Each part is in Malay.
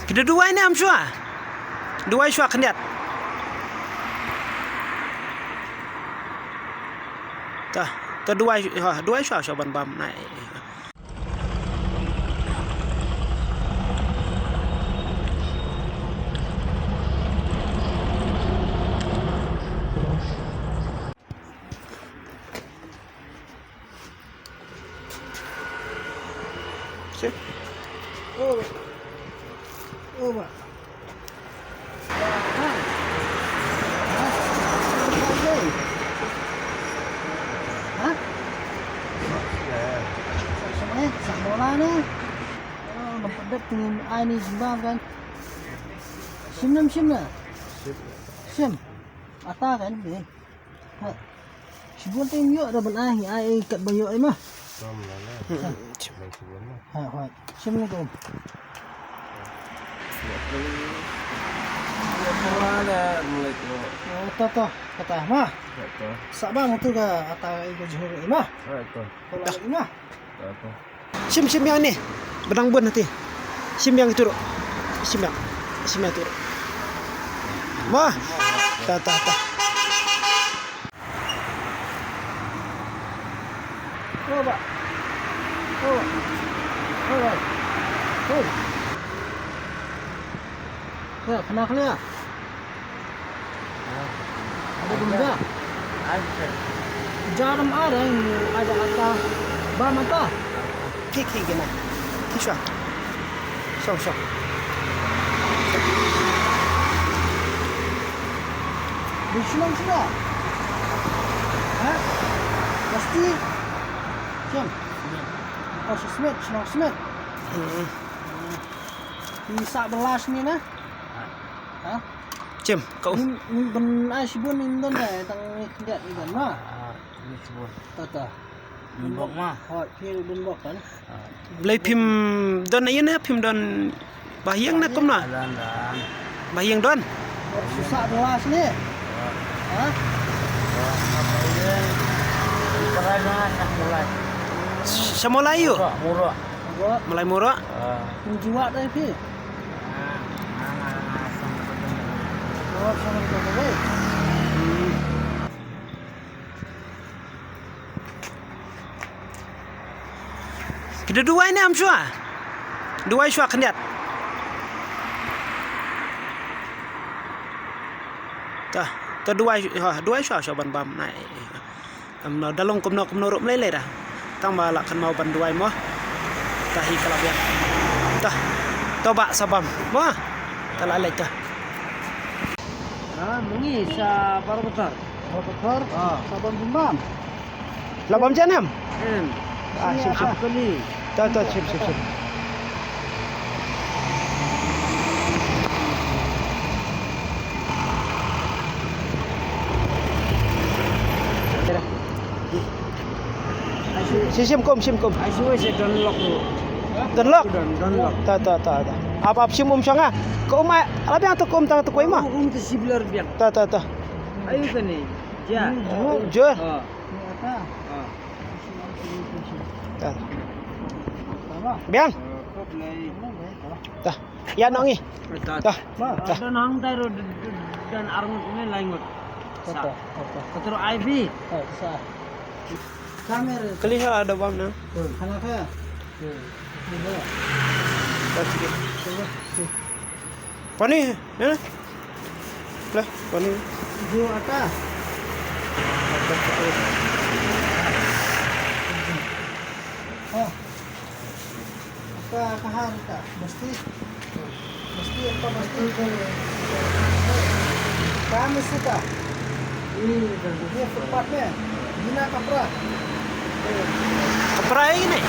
Kedua ini am shua. Dua shua kendiat. Tah, dua shua ban bam nai. Sip. Oh, Pak. Hah? Sak bola ni. Oh, nampak dengan ai ni sembang kan. Sim na. Sim. Ata kan ni. Ha. Sibun tin yo dah belah ai kat bayo ai mah. Ha, ha. Assalamualaikum. Oh, toh. Kata mah. Sabang tu ke atas itu johor imah. Kalau imah. Sim yang ni. Benang bun nanti. Sim yang turun. Sim yang turun. Mah. Tah. Oh, Pak. Oh. Ya, kena kena. Ada benda. Jarum ada ini, ada atas bar mata. Kiki gina. Kisah. So. Disunang sudah. Hah? Pasti. Siap. Oh, senang semet. Bisa belas ni nah. Hah? Cem, kau. Ni ben asibun indon dah tang lihat ni kan mah. Ini sebut Tata. Bembok mah. Hot feel bembok kan. Lai pim don ayeuna pim don bahyang na kom na. Dan Bahyang don. Susah belas ni. Hah? apa ini? Caranya nak mulai. Samolayu. Murah. Buat Mulai murah. menjual dah pi. Oh, sama kita boleh. Kedua ini am shua. Dua shua kendiat. Tah, dua shua ban bam nai. Kamno dalong kumno rup lele dah. Tang balak kan mau ban dua mo. Tahi kalabian. Tah. Toba sabam. Mo. Talalai tah. Mengi sa baru besar. Oh, betul. Sabun bembam. Labam janam. Sip. Apa ni? Tah, sip. Sim kom. Asyik saya dan lock tu. Dan lok. Dan lock. Ta. Apa sim syanga. Ko ma alabi atau kom tang tu koi mah. Tu sebelah biang. Ta. Ayo kan ni. Ja. Je. Ni apa? Ta. Apa? Biang. Kau beli. Ta. Ya nok ni. Tah. Dan hang tayo dan arngot ini laingot. Apa? Ketero IV. Sah. Kamera. Kali ada bam na. Kana kaya? Pani, ya. Lah, pani. Dua atas. Oh. Apa kahar tak? Mesti apa mesti kami suka. Ini tempatnya. Gina kapra. Kaprai ni.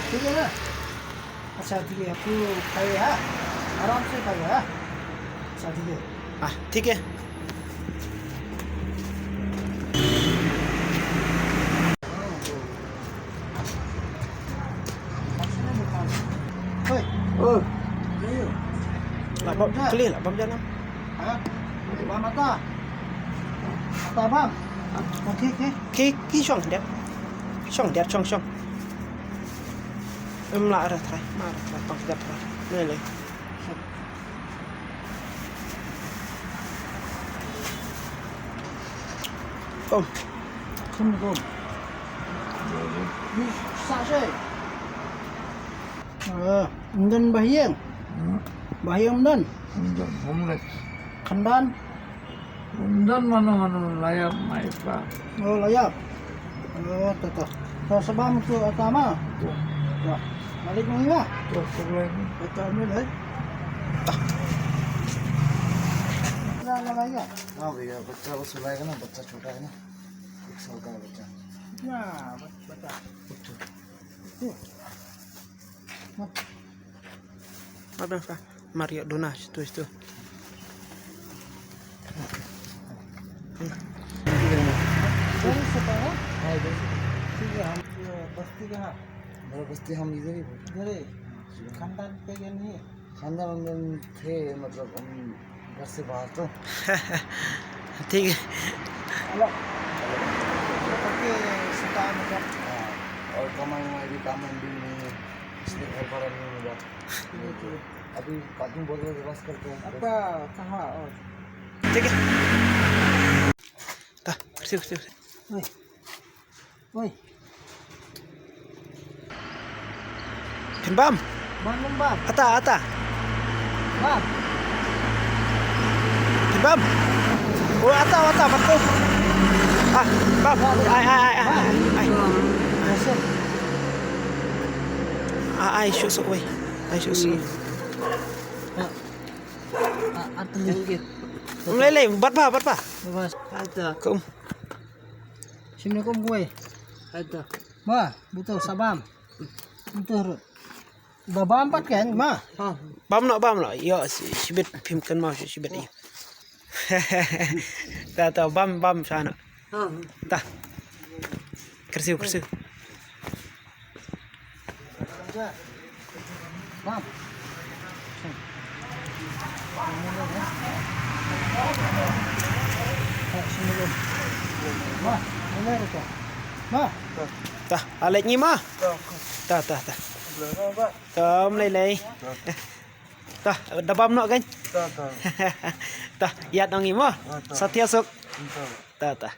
ठीक है ना? अच्छा ठीक है आपको खाइए हाँ आराम से खाइए हाँ अच्छा ठीक है Ah, ठीक है. clear lah bam jangan. Ha? Bam ata. Ata bam. Okey okey. Ki chong đẹp. Chong. Lại ra thay, mà ra bằng giật ra. Đây này. Không. Không được không? Đi xa xe. Ngân bahiang. Bahiang dan. Umlet. Kandan. Dan mana layak mai pa. Oh layak. Tata. So sebab tu atama. Ya. Balik mo nga. Tuh problem. Ito mo le. ना लगाएगा हाँ भैया बच्चा को सुलाएगा ना बच्चा छोटा है ना 1 साल का है बच्चा ना बता Apa Pak? Mario Donas itu. कौन सा है हाँ इधर से ठीक है हम बस्ती कहाँ मेरा बस्ती हम इधर ही इधर ही खानदान पे गए नहीं है खानदान वानदान थे मतलब हम घर से बाहर तो ठीक है. अलग करके सीता मतलब हाँ और कमाई वमाई भी काम भी नहीं है इसलिए घर भाड़ा नहीं मिला अभी पार्किंग बहुत ज़्यादा बस करते हैं आपका कहाँ और ठीक है. Dah, bersih. ओए ओए Bam, Bandung bang ata. bang Bam. Oh, ata, bakko. Bam. Ai. Masuk Ai syuk weh. Ai syuk. atau lagi Lele, bat pa. bebas Ada. Kum. Assalamualaikum gue Ada. ma butuh sabam butuh babam empat kan ma Bam nak. Ya, sibit pimkan mau sibit ni. Tahu bam sana. Dah. Kersiu. bam ma ini itu ma Dah, alik ni mah. Dah. Kom lele. Dah, dah bam nak kan? Dah, yat nang ni mah. Satya sok. Dah.